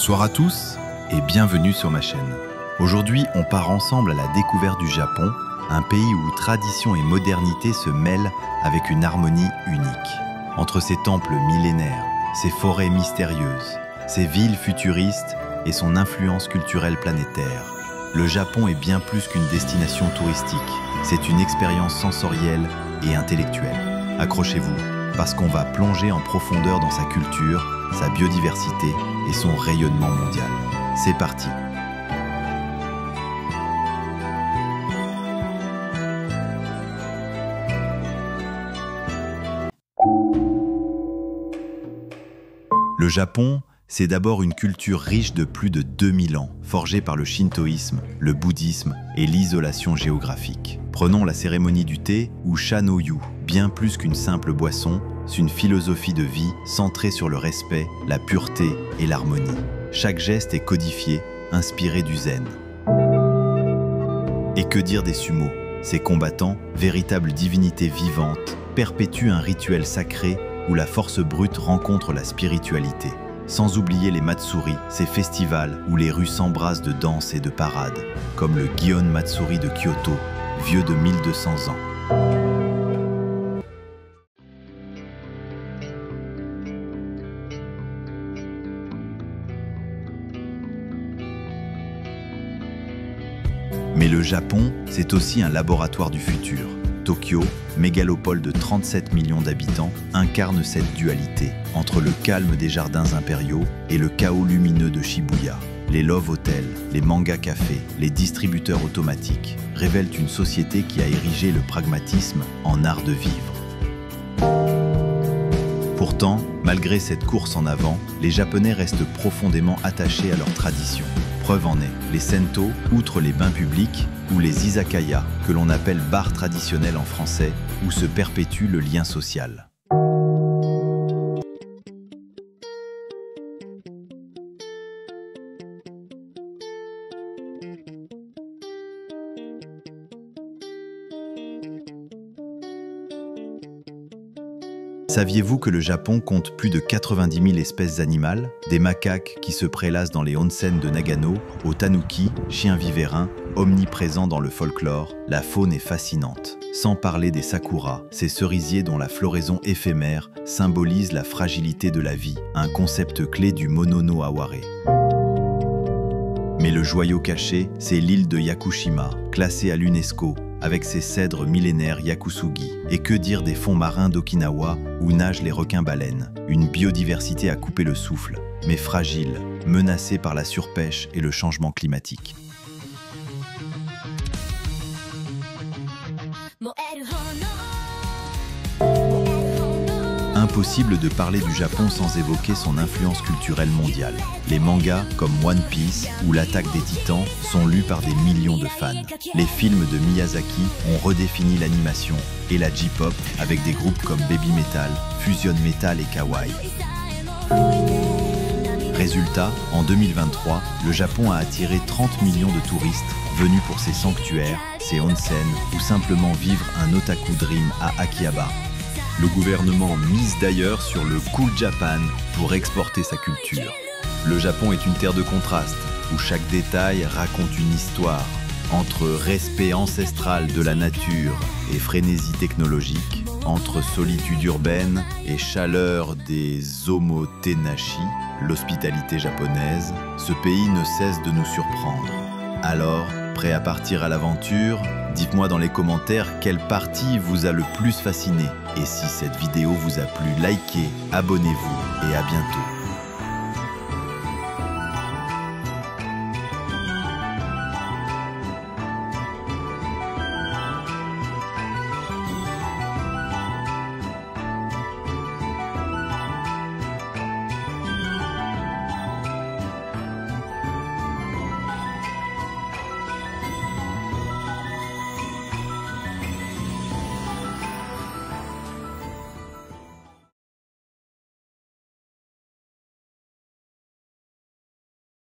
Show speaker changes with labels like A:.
A: Bonsoir à tous et bienvenue sur ma chaîne. Aujourd'hui, on part ensemble à la découverte du Japon, un pays où tradition et modernité se mêlent avec une harmonie unique. Entre ses temples millénaires, ses forêts mystérieuses, ses villes futuristes et son influence culturelle planétaire, le Japon est bien plus qu'une destination touristique. C'est une expérience sensorielle et intellectuelle. Accrochez-vous, parce qu'on va plonger en profondeur dans sa culture, sa biodiversité et son rayonnement mondial. C'est parti! Le Japon, c'est d'abord une culture riche de plus de 2000 ans, forgée par le shintoïsme, le bouddhisme et l'isolation géographique. Prenons la cérémonie du thé ou Sha-no-yu. Bien plus qu'une simple boisson, c'est une philosophie de vie centrée sur le respect, la pureté et l'harmonie. Chaque geste est codifié, inspiré du zen. Et que dire des sumo? Ces combattants, véritables divinités vivantes, perpétuent un rituel sacré où la force brute rencontre la spiritualité. Sans oublier les Matsuri, ces festivals où les rues s'embrassent de danse et de parades, comme le Gion Matsuri de Kyoto, vieux de 1200 ans. Mais le Japon, c'est aussi un laboratoire du futur. Tokyo, mégalopole de 37 millions d'habitants, incarne cette dualité entre le calme des jardins impériaux et le chaos lumineux de Shibuya. Les love hotels, les manga cafés, les distributeurs automatiques révèlent une société qui a érigé le pragmatisme en art de vivre. Pourtant, malgré cette course en avant, les Japonais restent profondément attachés à leurs traditions. Preuve en est, les sento, outre les bains publics, ou les izakaya, que l'on appelle bars traditionnels en français, où se perpétue le lien social. Saviez-vous que le Japon compte plus de 90 000 espèces animales, des macaques qui se prélassent dans les onsen de Nagano, aux tanuki, chiens vivérins, omniprésents dans le folklore? La faune est fascinante. Sans parler des sakuras, ces cerisiers dont la floraison éphémère symbolise la fragilité de la vie, un concept clé du Mono no Aware. Mais le joyau caché, c'est l'île de Yakushima, classée à l'UNESCO, avec ses cèdres millénaires yakusugi. Et que dire des fonds marins d'Okinawa, où nagent les requins-baleines? Une biodiversité à couper le souffle, mais fragile, menacée par la surpêche et le changement climatique. Impossible de parler du Japon sans évoquer son influence culturelle mondiale. Les mangas comme One Piece ou L'Attaque des Titans sont lus par des millions de fans. Les films de Miyazaki ont redéfini l'animation et la J-pop avec des groupes comme Baby Metal, Fusion Metal et Kawaii. Résultat, en 2023, le Japon a attiré 30 millions de touristes venus pour ses sanctuaires, ses onsen ou simplement vivre un otaku dream à Akihabara. Le gouvernement mise d'ailleurs sur le Cool Japan pour exporter sa culture. Le Japon est une terre de contraste, où chaque détail raconte une histoire. Entre respect ancestral de la nature et frénésie technologique, entre solitude urbaine et chaleur des omotenashi, l'hospitalité japonaise, ce pays ne cesse de nous surprendre. Alors, prêt à partir à l'aventure? Dites-moi dans les commentaires quelle partie vous a le plus fasciné. Et si cette vidéo vous a plu, likez, abonnez-vous et à bientôt.